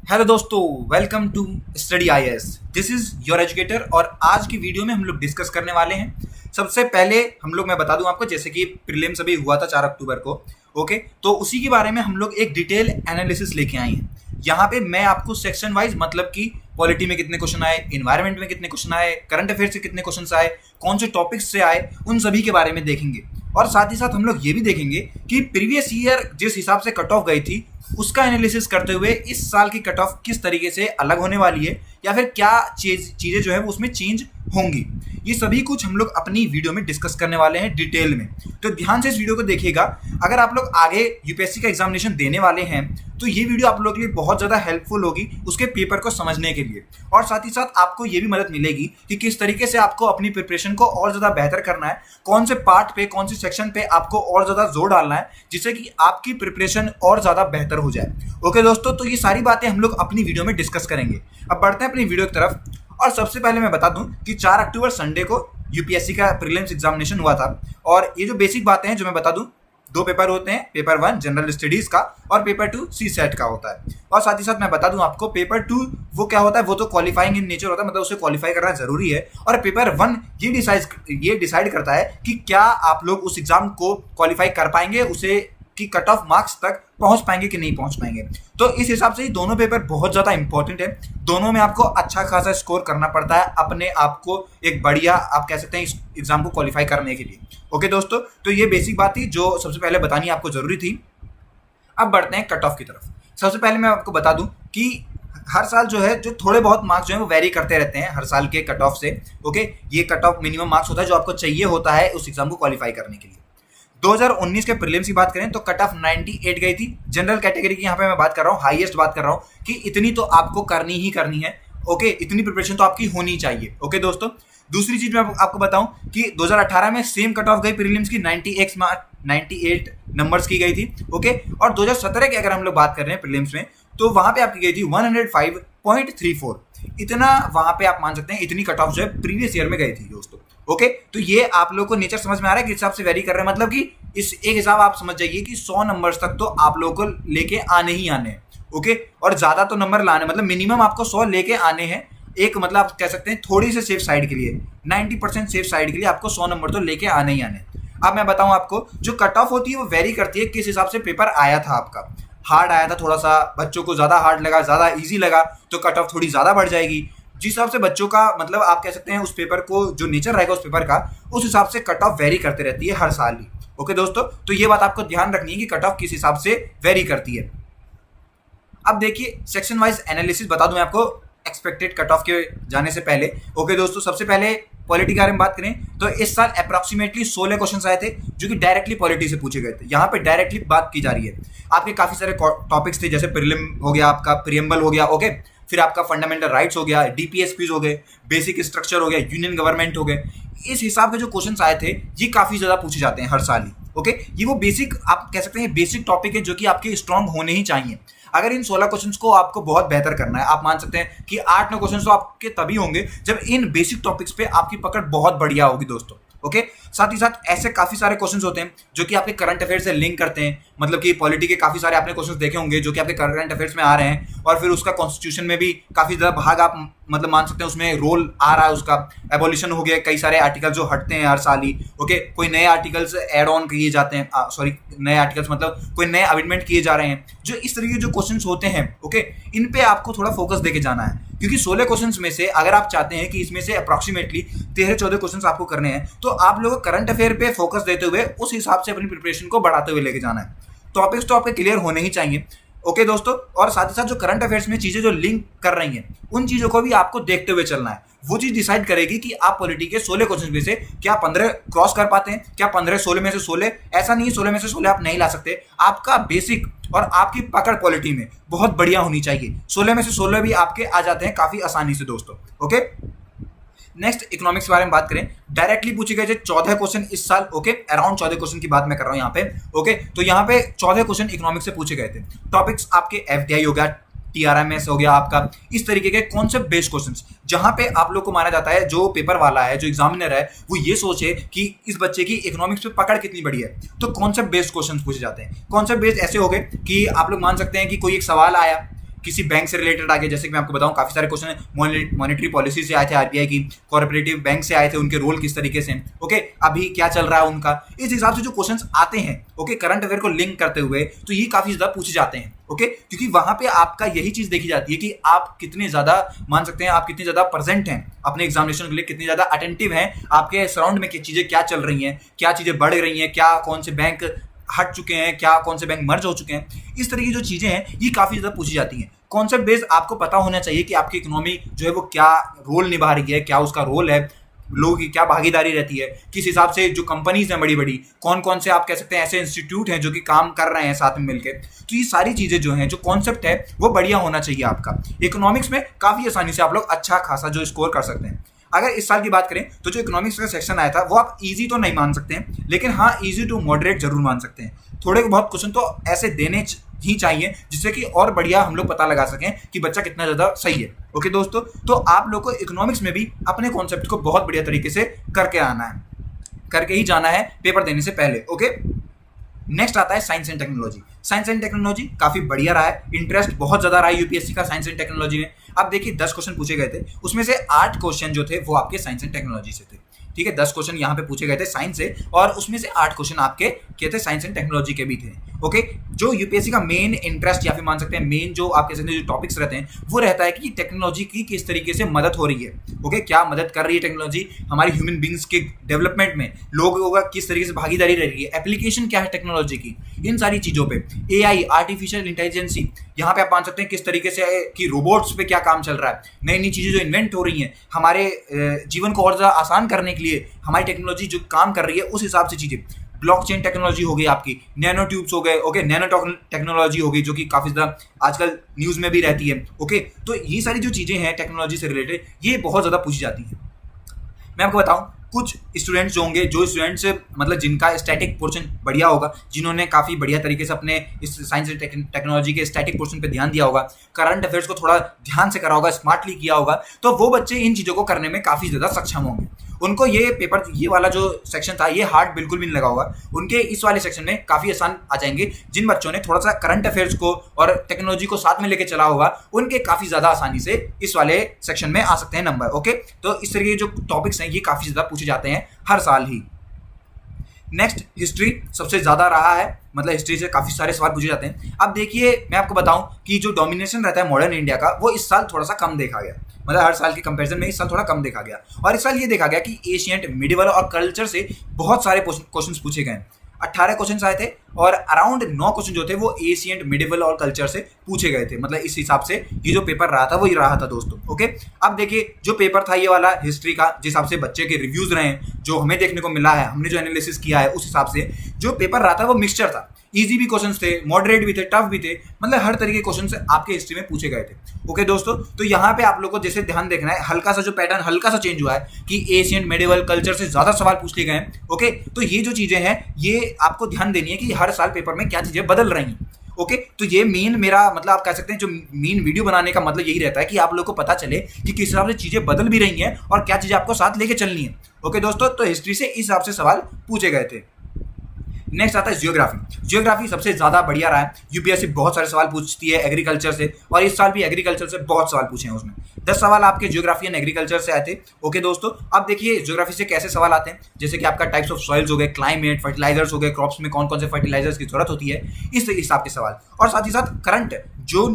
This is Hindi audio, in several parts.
हेलो दोस्तों, welcome to study IAS. This is your educator और आज की वीडियो में हम लोग डिस्कस करने वाले हैं। सबसे पहले मैं बता दूं आपको, जैसे कि प्रीलिम्स अभी हुआ था 4 अक्टूबर को। ओके, तो उसी के बारे में हम लोग एक डिटेल एनालिसिस लेके आए हैं। यहाँ पे मैं आपको सेक्शन वाइज, मतलब कि पॉलिटी में कितने क्वेश्चन आए, इन्वायरमेंट में कितने क्वेश्चन आए, करंट अफेयर से कितने क्वेश्चन आए, कौन से टॉपिक्स से आए, उन सभी के बारे में देखेंगे। और साथ ही साथ हम लोग ये भी देखेंगे कि प्रीवियस ईयर जिस हिसाब से कट ऑफ गई थी उसका एनालिसिस करते हुए इस साल की कट ऑफ किस तरीके से अलग होने वाली है, या फिर क्या चीजें जो है वो उसमें चेंज होंगी। ये सभी कुछ हम लोग अपनी वीडियो में डिस्कस करने वाले हैं डिटेल में, तो ध्यान से इस वीडियो को देखिएगा। अगर आप लोग आगे यूपीएससी का एग्जामिनेशन देने वाले हैं तो ये वीडियो आप लोगों के लिए बहुत ज़्यादा हेल्पफुल होगी उसके पेपर को समझने के लिए। और साथ ही साथ आपको ये भी मदद मिलेगी कि किस तरीके से आपको अपनी प्रिपरेशन को और ज़्यादा बेहतर करना है, कौन से पार्ट पे, कौन से सेक्शन पे आपको और ज़्यादा जोर डालना है, जिससे कि आपकी प्रिपरेशन और ज़्यादा बेहतर हो जाए। ओके दोस्तों, तो ये सारी बातें हम लोग अपनी वीडियो में डिस्कस करेंगे। अब बढ़ते हैं अपनी वीडियो की तरफ। और सबसे पहले मैं बता दूं कि 4 अक्टूबर संडे को यूपीएससी का प्रीलिम्स एग्जामिनेशन हुआ था। और ये जो बेसिक बातें हैं जो मैं बता दूं, 2 पेपर होते हैं, पेपर 1 जनरल स्टडीज का और पेपर 2 सी सेट का होता है। और साथ ही साथ मैं बता दूं आपको, पेपर 2 वो क्या होता है, वो तो क्वालिफाइंग इन नेचर होता है, मतलब उसे क्वालिफाई करना जरूरी है। और पेपर 1 ये डिसाइड करता है कि क्या आप लोग उस एग्जाम को क्वालिफाई कर पाएंगे, उसे कि कट ऑफ मार्क्स तक पहुंच पाएंगे कि नहीं पहुंच पाएंगे। तो इस हिसाब से ये दोनों पेपर बहुत ज़्यादा इंपॉर्टेंट है। दोनों में आपको अच्छा खासा स्कोर करना पड़ता है अपने आप को एक बढ़िया, आप कह सकते हैं, इस एग्जाम को क्वालिफाई करने के लिए। ओके दोस्तों, तो ये बेसिक बात थी जो सबसे पहले बतानी आपको जरूरी थी। अब बढ़ते हैं कट ऑफ की तरफ। सबसे पहले मैं आपको बता दूं कि हर साल जो है, जो थोड़े बहुत मार्क्स जो है वो वेरी करते रहते हैं हर साल के कट ऑफ से। ओके, ये कट ऑफ मिनिमम मार्क्स होता है जो आपको चाहिए होता है उस एग्जाम को क्वालिफाई करने के लिए। 2019 के प्रीलिम्स की बात करें तो कट ऑफ 98 गई थी। जनरल कैटेगरी की यहाँ पे मैं बात कर रहा हूँ, हाईएस्ट बात कर रहा हूँ कि इतनी तो आपको करनी ही करनी है। ओके, इतनी प्रिपरेशन तो आपकी होनी चाहिए। ओके दोस्तों, दूसरी चीज मैं आपको बताऊं कि 2018 में सेम कट ऑफ गई प्रीलिम्स की, 98 नंबर्स की गई थी। ओके, और 2017 की अगर हम लोग बात कर रहे हैं प्रीलिम्स में, तो वहां पे आपकी गई थी 105.34। इतना वहां पे आप मान सकते हैं, इतनी कट ऑफ जो है प्रीवियस ईयर में गई थी दोस्तों। ओके, तो ये आप लोग को नेचर समझ में आ रहा है कि हिसाब से वेरी कर रहे हैं, मतलब कि इस एक हिसाब आप समझ जाइए कि 100 नंबर्स तक तो आप लोगों को लेके आने ही आने हैं। ओके, और ज्यादा तो नंबर लाने, मतलब मिनिमम आपको 100 लेके आने हैं। एक मतलब आप कह सकते हैं थोड़ी सी सेफ साइड के लिए, 90% सेफ साइड के लिए आपको 100 नंबर तो लेके आने ही आने। अब मैं बताऊं आपको, जो कट ऑफ होती है वो वेरी करती है किस हिसाब से पेपर आया था आपका। हार्ड आया था थोड़ा सा, बच्चों को ज्यादा हार्ड लगा, ज्यादा इजी लगा, तो कट ऑफ थोड़ी ज्यादा बढ़ जाएगी। जिस हिसाब से बच्चों का, मतलब आप कह सकते हैं उस पेपर को जो नेचर रहेगा उस पेपर का, उस हिसाब से कट ऑफ वेरी करते रहती है हर साल ही। ओके दोस्तों, तो ये बात आपको ध्यान रखनी है कि कट ऑफ किस हिसाब से वेरी करती है। अब देखिए, सेक्शन वाइज एनालिसिस बता दूं मैं आपको एक्सपेक्टेड कट ऑफ के जाने से पहले। ओके दोस्तों, सबसे पहले पॉलिटी के बारे में बात करें तो इस साल अप्रॉक्सीमेटली 16 क्वेश्चन आए थे जो कि डायरेक्टली पॉलिटी से पूछे गए थे। यहाँ पे डायरेक्टली बात की जा रही है। आपके काफी सारे टॉपिक्स थे, जैसे प्रीलिम हो गया, आपका प्रीएम्बल हो गया। ओके, फिर आपका फंडामेंटल राइट्स हो गया, डीपीएसपीज हो गए, बेसिक स्ट्रक्चर हो गया, यूनियन गवर्नमेंट हो गए। इस हिसाब के जो क्वेश्चंस आए थे ये काफी ज्यादा पूछे जाते हैं हर साल ही। ओके, ये वो बेसिक, आप कह सकते हैं बेसिक टॉपिक है जो कि आपके स्ट्रांग होने ही चाहिए। अगर इन 16 क्वेश्चंस को आपको बहुत बेहतर करना है, आप मान सकते हैं कि 8-9 क्वेश्चंस तो आपके तभी होंगे जब इन बेसिक टॉपिक्स पे आपकी पकड़ बहुत बढ़िया होगी दोस्तों। ओके, साथ ही साथ ऐसे काफी सारे क्वेश्चंस होते हैं जो कि आपके करंट अफेयर से लिंक करते हैं, मतलब कि पॉलिटी के काफी सारे आपने क्वेश्चंस देखे होंगे जो कि आपके करंट अफेयर्स में आ रहे हैं। और फिर उसका कॉन्स्टिट्यूशन में भी काफी ज्यादा भाग आप मतलब मान सकते हैं उसमें रोल आ रहा है उसका। एबोलिशन हो गया, कई सारे आर्टिकल जो हटते हैं हर साल ही। ओके, कोई नए आर्टिकल्स एड ऑन किए जाते हैं, सॉरी नए आर्टिकल्स मतलब कोई नए अमेंडमेंट किए जा रहे हैं। जो इस तरीके के जो क्वेश्चंस होते हैं, ओके, इन पे आपको थोड़ा फोकस देके जाना है, क्योंकि 16 क्वेश्चंस में से अगर आप चाहते हैं कि इसमें से अप्रॉक्सीमेटली 13-14 क्वेश्चंस आपको करने हैं, तो आप लोगों को करंट अफेयर पे फोकस देते हुए उस हिसाब से अपनी प्रिपरेशन को बढ़ाते हुए लेके जाना है। टॉपिक्स तो आपके क्लियर होने ही चाहिए। ओके दोस्तों, और साथ ही साथ जो करंट अफेयर्स में चीजें जो लिंक कर रही हैं उन चीजों को भी आपको देखते हुए चलना है। वो चीज डिसाइड करेगी कि आप पॉलिटी के 16 क्वेश्चन में से क्या 15 क्रॉस कर पाते हैं, क्या 15-16 में से 16। ऐसा नहीं है 16 में से 16 आप नहीं ला सकते। आपका बेसिक और आपकी पकड़ पॉलिटी में बहुत बढ़िया होनी चाहिए। 16 में से 16 भी आपके आ जाते हैं काफी आसानी से दोस्तों। ओके, नेक्स्ट इकोनॉमिक्स के बारे में बात करें, डायरेक्टली पूछे गए थे 14 क्वेश्चन इस साल। ओके, अराउंड 14 क्वेश्चन की बात मैं कर रहा हूं यहाँ पे। ओके, तो यहाँ पे 14 क्वेश्चन इकोनॉमिक्स से पूछे गए थे। टॉपिक्स आपके एफडीआई हो गया, टीआरएमएस हो गया आपका, इस तरीके के कॉन्सेप्ट बेस्ड क्वेश्चंस, जहां पे आप लोग को माना जाता है जो पेपर वाला है, जो एग्जामिनर है, वो ये सोचे कि इस बच्चे की इकोनॉमिक्स पे पकड़ कितनी बड़ी है। तो कॉन्सेप्ट बेस्ड क्वेश्चंस पूछे जाते हैं। कॉन्सेप्ट बेस्ड ऐसे हो गए कि आप लोग मान सकते हैं कि कोई एक सवाल आया किसी बैंक से रिलेटेड आ गया, जैसे कि मैं आपको बताऊं काफी सारे क्वेश्चन मॉनेटरी पॉलिसी से आए थे, आरबीआई की, कोऑपरेटिव बैंक से आए थे, उनके रोल किस तरीके से, ओके, अभी क्या चल रहा है उनका, इस हिसाब से जो क्वेश्चंस आते हैं, ओके, करंट अफेयर को लिंक करते हुए, तो ये काफी ज्यादा पूछे जाते हैं, ओके, क्योंकि वहां पे आपका यही चीज देखी जाती है कि आप कितने ज्यादा मान सकते हैं, आप कितने ज्यादा प्रेजेंट हैं अपने एग्जामिनेशन के लिए, कितने ज्यादा अटेंटिव हैं, आपके सराउंड में चीजें क्या चल रही हैं, क्या चीजें बढ़ रही हैं, क्या कौन से बैंक हट चुके हैं, क्या कौन से बैंक मर्ज हो चुके हैं, इस तरह की जो चीजें हैं ये काफी ज्यादा पूछी जाती हैं। कॉन्सेप्ट बेस्ड आपको पता होना चाहिए कि आपकी इकोनॉमी जो है वो क्या रोल निभा रही है, क्या उसका रोल है, लोगों की क्या भागीदारी रहती है, किस हिसाब से जो कंपनीज हैं बड़ी बड़ी, कौन कौन से आप कह सकते हैं ऐसे इंस्टीट्यूट हैं जो कि काम कर रहे हैं साथ में मिलकर, तो ये सारी चीजें जो हैं, जो कॉन्सेप्ट है वो बढ़िया होना चाहिए आपका। इकोनॉमिक्स में काफी आसानी से आप लोग अच्छा खासा जो स्कोर कर सकते हैं। अगर इस साल की बात करें तो जो इकोनॉमिक्स का सेक्शन आया था वो आप इजी तो नहीं मान सकते हैं, लेकिन हाँ इजी टू मॉडरेट जरूर मान सकते हैं। थोड़े बहुत क्वेश्चन तो ऐसे देने ही चाहिए जिससे कि और बढ़िया हम लोग पता लगा सकें कि बच्चा कितना ज़्यादा सही है। ओके दोस्तों, तो आप लोग को इकोनॉमिक्स में भी अपने कॉन्सेप्ट को बहुत बढ़िया तरीके से करके आना है, करके ही जाना है पेपर देने से पहले। ओके, नेक्स्ट आता है science and technology. Science and technology काफी बढ़िया रहा है, इंटरेस्ट बहुत ज्यादा रहा है यूपीएससी का साइंस एंड टेक्नोलॉजी में। अब देखिए 10 क्वेश्चन पूछे गए थे, उसमें से 8 क्वेश्चन जो थे वो आपके साइंस एंड टेक्नोलॉजी से थे। ठीक है, 10 क्वेश्चन यहाँ पे पूछे गए थे साइंस से, और उसमें से 8 क्वेश्चन आपके क्या थे, साइंस एंड टेक्नोलॉजी के भी थे। ओके, जो यूपीएससी का मेन इंटरेस्ट या फिर मान सकते हैं मेन जो आपके सामने जो टॉपिक्स रहते हैं वो रहता है कि टेक्नोलॉजी की किस तरीके से मदद हो रही है। ओके, क्या मदद कर रही है टेक्नोलॉजी हमारे ह्यूमन बींग्स के डेवलपमेंट में, लोगों का किस तरीके से भागीदारी रह रही है, एप्लीकेशन क्या है टेक्नोलॉजी की, इन सारी चीज़ों पे। एआई, आर्टिफिशियल इंटेलिजेंसी, यहाँ पे आप मान सकते हैं किस तरीके से कि रोबोट्स पे क्या काम चल रहा है, नई नई चीज़ें जो इन्वेंट हो रही हैं हमारे जीवन को और ज़्यादा आसान करने के लिए, हमारी टेक्नोलॉजी जो काम कर रही है उस हिसाब से चीज़ें। ब्लॉकचेन टेक्नोलॉजी हो गई आपकी, नैनो ट्यूब्स हो गए, ओके, नैनो टेक्नोलॉजी हो गई जो कि काफ़ी ज़्यादा आजकल न्यूज़ में भी रहती है। ओके, तो ये सारी जो चीज़ें हैं टेक्नोलॉजी से रिलेटेड ये बहुत ज़्यादा पूछी जाती हैं। मैं आपको बताऊं, कुछ स्टूडेंट्स जो होंगे, जो स्टूडेंट्स मतलब जिनका स्टैटिक पोर्शन बढ़िया होगा, जिन्होंने काफ़ी बढ़िया तरीके से अपने इस साइंस एंड टेक्नोलॉजी के स्टैटिक पोर्शन पे ध्यान दिया होगा, करंट अफेयर्स को थोड़ा ध्यान से करा होगा, स्मार्टली किया होगा, तो वो बच्चे इन चीज़ों को करने में काफ़ी ज़्यादा सक्षम होंगे। उनको ये पेपर, ये वाला जो सेक्शन था ये हार्ड बिल्कुल भी नहीं लगा होगा, उनके इस वाले सेक्शन में काफ़ी आसान आ जाएंगे। जिन बच्चों ने थोड़ा सा करंट अफेयर्स को और टेक्नोलॉजी को साथ में लेके चला होगा उनके काफ़ी ज़्यादा आसानी से इस वाले सेक्शन में आ सकते हैं नंबर। ओके, तो इस तरीके के जो टॉपिक्स हैं ये काफ़ी ज़्यादा पूछे जाते हैं हर साल ही। नेक्स्ट, हिस्ट्री सबसे ज़्यादा रहा है, मतलब हिस्ट्री से काफ़ी सारे सवाल पूछे जाते हैं। अब देखिए मैं आपको बताऊं कि जो डोमिनेशन रहता है मॉडर्न इंडिया का वो इस साल थोड़ा सा कम देखा गया, मतलब हर साल के कंपैरिजन में इस साल थोड़ा कम देखा गया। और इस साल ये देखा गया कि एशियंट, मिडिवल और कल्चर से बहुत सारे क्वेश्चंस पूछे गए। 18 क्वेश्चंस आए थे और अराउंड 9 क्वेश्चन जो थे वो एशियंट, मिडिवल और कल्चर से पूछे गए थे। मतलब इस हिसाब से ये जो पेपर रहा था वो ये रहा था दोस्तों। ओके, अब देखिए जो पेपर था ये वाला हिस्ट्री का, जिस हिसाब से बच्चे के रिव्यूज रहे हैं, जो हमें देखने को मिला है, हमने जो एनालिसिस किया है उस हिसाब से जो पेपर रहा था वो मिक्सचर था। इजी भी क्वेश्चंस थे, मॉडरेट भी थे, टफ भी थे, मतलब हर तरीके के क्वेश्चन आपके हिस्ट्री में पूछे गए थे। ओके दोस्तों, तो यहाँ पे आप लोगों को जैसे ध्यान देखना है, हल्का सा जो पैटर्न हल्का सा चेंज हुआ है कि एशियंट, मिडिवल, कल्चर से ज्यादा सवाल पूछ लिए गए हैं। ओके, तो ये जो चीजें हैं ये आपको ध्यान देनी है कि हर साल पेपर में क्या चीजें बदल रही हैं। ओके, तो ये मेन मेरा मतलब आप कह सकते हैं जो मेन वीडियो बनाने का मतलब यही रहता है कि आप लोग को पता चले कि किस हिसाब से चीजें बदल भी रही हैं और क्या चीजें आपको साथ लेके चलनी है। ओके दोस्तों, तो हिस्ट्री से इस हिसाब से सवाल पूछे गए थे। नेक्स्ट आता है जियोग्राफी। जियोग्राफी सबसे ज्यादा बढ़िया रहा है, यूपीएससी बहुत सारे सवाल पूछती है एग्रीकल्चर से, और इस साल भी एग्रीकल्चर से बहुत सवाल पूछे हैं। उसमें 10 सवाल आपके जियोग्राफी एंड एग्रीकल्चर से आए थे। ओके दोस्तों, अब देखिए जियोग्राफी से कैसे सवाल आते हैं, जैसे कि आपका टाइप्स ऑफ सॉइल्स हो गए, क्लाइमेट, फर्टिलाइजर्स हो गए, क्रॉप्स में कौन कौन से फर्टिलाइजर्स की जरूरत होती है, इस हिसाब के सवाल। और साथ ही साथ करंट जो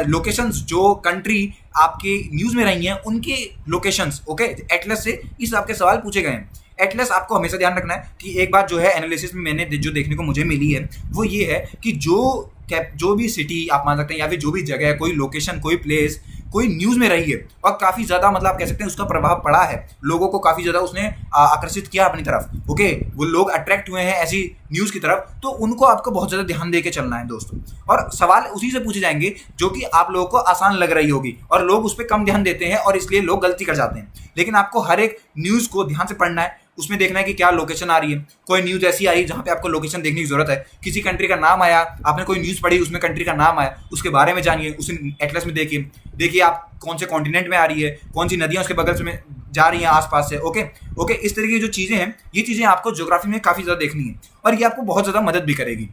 लोकेशंस, जो कंट्री आपकी न्यूज में रही हैं उनके लोकेशंस, ओके, एटलस से इस हिसाब के सवाल पूछे गए हैं। एटलस आपको हमेशा ध्यान रखना है कि एक बात जो है एनालिसिस में मैंने जो देखने को मुझे मिली है वो ये है कि जो भी सिटी आप मान सकते हैं या फिर जो भी जगह, कोई लोकेशन, कोई प्लेस, कोई न्यूज़ में रही है और काफ़ी ज़्यादा मतलब आप कह सकते हैं उसका प्रभाव पड़ा है, लोगों को काफ़ी ज़्यादा उसने आकर्षित किया अपनी तरफ। ओके, वो लोग अट्रैक्ट हुए हैं ऐसी न्यूज़ की तरफ, तो उनको आपको बहुत ज़्यादा ध्यान दे के चलना है दोस्तों। और सवाल उसी से पूछे जाएंगे जो कि आप लोगों को आसान लग रही होगी, और लोग उस पर कम ध्यान देते हैं और इसलिए लोग गलती कर जाते हैं। लेकिन आपको हर एक न्यूज़ को ध्यान से पढ़ना है, उसमें देखना है कि क्या लोकेशन आ रही है। कोई न्यूज़ ऐसी आ रही है जहाँ पे आपको लोकेशन देखने की जरूरत है, किसी कंट्री का नाम आया, आपने कोई न्यूज़ पढ़ी उसमें कंट्री का नाम आया, उसके बारे में जानिए, उसे एटलस में देखिए आप कौन से कॉन्टिनेंट में आ रही है, कौन सी नदियाँ उसके बगल से जा रही हैं आसपास से। ओके, इस तरीके की जो चीज़ें हैं ये चीज़ें आपको ज्योग्राफी में काफ़ी ज़्यादा देखनी है और ये आपको बहुत ज़्यादा मदद भी करेगी।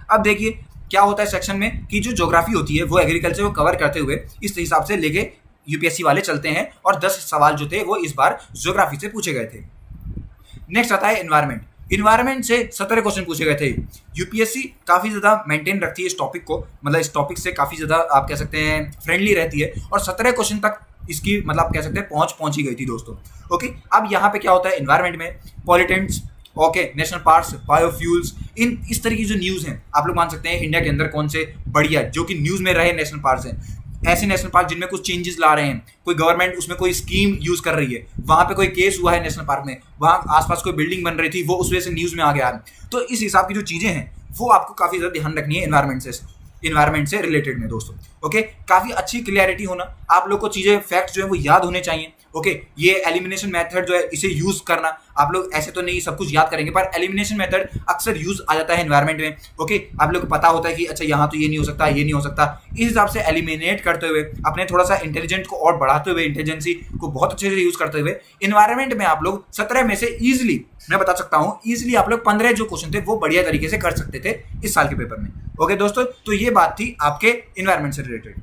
अब देखिए क्या होता है सेक्शन में कि जो ज्योग्राफी होती है वो एग्रीकल्चर को कवर करते हुए इस हिसाब से लेके यूपीएससी वाले चलते हैं, और 10 सवाल जो थे वो इस बार ज्योग्राफी से पूछे गए थे। नेक्स्ट आता है इन्वायरमेंट। इन्वायरमेंट से 17 क्वेश्चन पूछे गए थे। यूपीएससी काफ़ी ज़्यादा मेंटेन रखती है इस टॉपिक को, मतलब इस टॉपिक से काफ़ी ज़्यादा आप कह सकते हैं फ्रेंडली रहती है, और 17 क्वेश्चन तक इसकी मतलब आप कह सकते हैं पहुंची गई थी दोस्तों। ओके, अब यहाँ पे क्या होता है इन्वायरमेंट में, pollutants, okay, national parks, biofuels, इन इस तरह की जो न्यूज़ हैं आप लोग मान सकते हैं इंडिया के अंदर कौन से बढ़िया जो कि न्यूज़ में रहे नेशनल पार्क्स हैं, ऐसे नेशनल पार्क जिनमें कुछ चेंजेस ला रहे हैं, कोई गवर्नमेंट उसमें कोई स्कीम यूज कर रही है, वहां पे कोई केस हुआ है नेशनल पार्क में, वहां आसपास कोई बिल्डिंग बन रही थी वो उस वजह से न्यूज में आ गया है। तो इस हिसाब की जो चीजें हैं वो आपको काफी ज्यादा ध्यान रखनी है इन्वायरमेंट से रिलेटेड में दोस्तों। ओके, काफी अच्छी क्लियरिटी होना, आप लोग को चीजें फैक्ट जो है वो याद होने चाहिए। ओके, ये एलिमिनेशन मेथड जो है इसे यूज करना, आप लोग ऐसे तो नहीं सब कुछ याद करेंगे, पर एलिमिनेशन मेथड अक्सर यूज आ जाता है एनवायरनमेंट में। ओके, आप लोग को पता होता है कि अच्छा यहाँ तो ये नहीं हो सकता, ये नहीं हो सकता, इस हिसाब से एलिमिनेट करते हुए अपने थोड़ा सा इंटेलिजेंट को और बढ़ाते हुए, इंटेलिजेंसी को बहुत अच्छे से यूज करते हुए इन्वायरमेंट में आप लोग 17 में से ईजिली, मैं बता सकता हूँ ईजिली आप लोग 15 जो क्वेश्चन थे वो बढ़िया तरीके से कर सकते थे इस साल के पेपर में। ओके दोस्तों, तो ये बात थी आपके इन्वायरमेंट से रिलेटेड।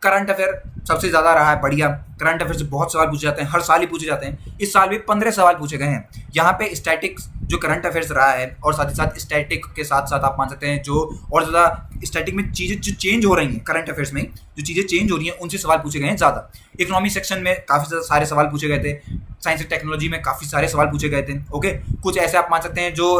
करंट अफेयर सबसे ज्यादा रहा है बढ़िया, करंट अफेयर से बहुत सवाल पूछे जाते हैं, हर साल ही पूछे जाते हैं, इस साल भी 15 सवाल पूछे गए हैं। यहाँ पे स्टैटिक्स जो करंट अफेयर्स रहा है, और साथ ही साथ स्टैटिक के साथ साथ आप मान सकते हैं जो और ज़्यादा स्टैटिक में चीज़ें जो चेंज हो रही हैं, करंट अफेयर्स में जो चीज़ें चेंज हो रही हैं उनसे सवाल पूछे गए हैं ज़्यादा। इकोनॉमी सेक्शन में काफ़ी ज़्यादा सारे सवाल पूछे गए थे, साइंस एंड टेक्नोलॉजी में काफ़ी सारे सवाल पूछे गए थे। ओके, कुछ ऐसे आप मान सकते हैं जो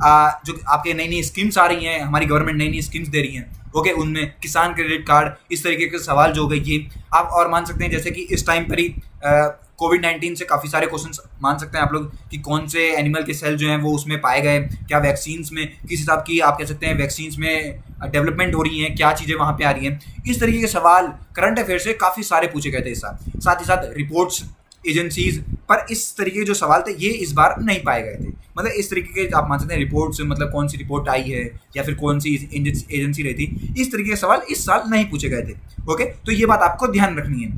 आपके नई नई स्कीम्स आ रही हैं, हमारी गवर्नमेंट नई नई स्कीम्स दे रही हैं, ओके, उनमें किसान क्रेडिट कार्ड, इस तरीके के सवाल जो हो गए ये आप और मान सकते हैं। जैसे कि इस टाइम पर ही कोविड-19 से काफ़ी सारे क्वेश्चंस मान सकते हैं आप लोग कि कौन से एनिमल के सेल जो हैं वो उसमें पाए गए, क्या वैक्सीन्स में किस हिसाब की आप कह सकते हैं वैक्सीन्स में डेवलपमेंट हो रही हैं, क्या चीज़ें वहाँ पे आ रही हैं, इस तरीके के सवाल करंट अफेयर से काफ़ी सारे पूछे गए थे इस साल। साथ ही साथ रिपोर्ट्स एजेंसीज पर इस तरीके के जो सवाल थे ये इस बार नहीं पाए गए थे। मतलब इस तरीके के आप मान सकते हैं रिपोर्ट्स, मतलब कौन सी रिपोर्ट आई है या फिर कौन सी एजेंसी रही थी, इस तरीके के सवाल इस साल नहीं पूछे गए थे। ओके, तो ये बात आपको ध्यान रखनी है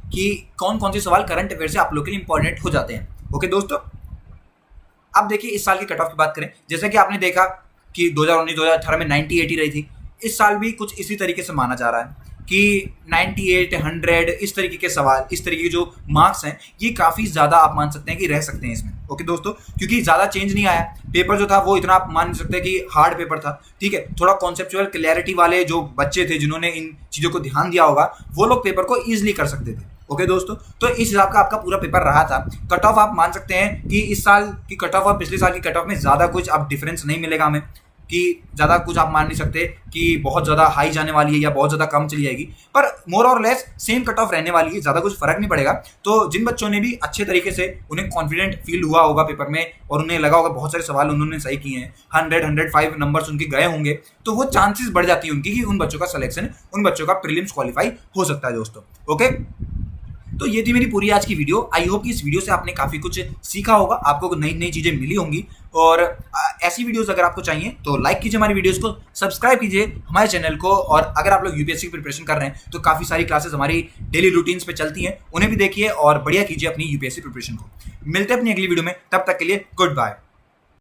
कि कौन कौन से सवाल करंट अफेयर से आप लोग के लिए इंपॉर्टेंट हो जाते हैं। ओके दोस्तों, अब देखिए इस साल की कट ऑफ की बात करें, जैसे कि आपने देखा कि 2019-2018 में 90-80 रही थी, इस साल भी कुछ इसी तरीके से माना जा रहा है कि 98, 100 इस तरीके के सवाल, इस तरीके के जो मार्क्स हैं ये काफ़ी ज़्यादा आप मान सकते हैं कि रह सकते हैं इसमें। ओके दोस्तों, क्योंकि ज़्यादा चेंज नहीं आया, पेपर जो था वो इतना आप मान सकते हैं कि हार्ड पेपर था। ठीक है, थोड़ा कॉन्सेप्चुअल क्लैरिटी वाले जो बच्चे थे जिन्होंने इन चीज़ों को ध्यान दिया होगा वो लोग पेपर को ईजिली कर सकते थे। ओके दोस्तों, तो इस हिसाब का आपका पूरा पेपर रहा था। कट ऑफ आप मान सकते हैं कि इस साल की कट ऑफ और पिछले साल की कट ऑफ में ज़्यादा कुछ अब डिफरेंस नहीं मिलेगा हमें, कि ज़्यादा कुछ आप मान नहीं सकते कि बहुत ज़्यादा हाई जाने वाली है या बहुत ज़्यादा कम चली जाएगी, पर मोर और लेस सेम कट ऑफ रहने वाली है, ज़्यादा कुछ फर्क नहीं पड़ेगा। तो जिन बच्चों ने भी अच्छे तरीके से उन्हें कॉन्फिडेंट फील हुआ होगा पेपर में और उन्हें लगा होगा बहुत सारे सवाल उन्होंने सही किए हैं, 100-105 नंबर्स उनके गए होंगे, तो वो चांसेस बढ़ जाती है उनकी कि उन बच्चों का सिलेक्शन, उन बच्चों का प्रीलिम्स क्वालिफाई हो सकता है दोस्तों। ओके, तो ये थी मेरी पूरी आज की वीडियो। आई होप कि इस वीडियो से आपने काफ़ी कुछ सीखा होगा, आपको नई नई चीज़ें मिली होंगी, और ऐसी वीडियोस अगर आपको चाहिए तो लाइक कीजिए हमारी वीडियोस को, सब्सक्राइब कीजिए हमारे चैनल को, और अगर आप लोग यूपीएससी की प्रिपरेशन कर रहे हैं तो काफ़ी सारी क्लासेस हमारी डेली रूटीन्स पे चलती हैं, उन्हें भी देखिए और बढ़िया कीजिए अपनी यूपीएससी प्रिपरेशन को। मिलते हैं अपनी अगली वीडियो में, तब तक के लिए गुड बाय।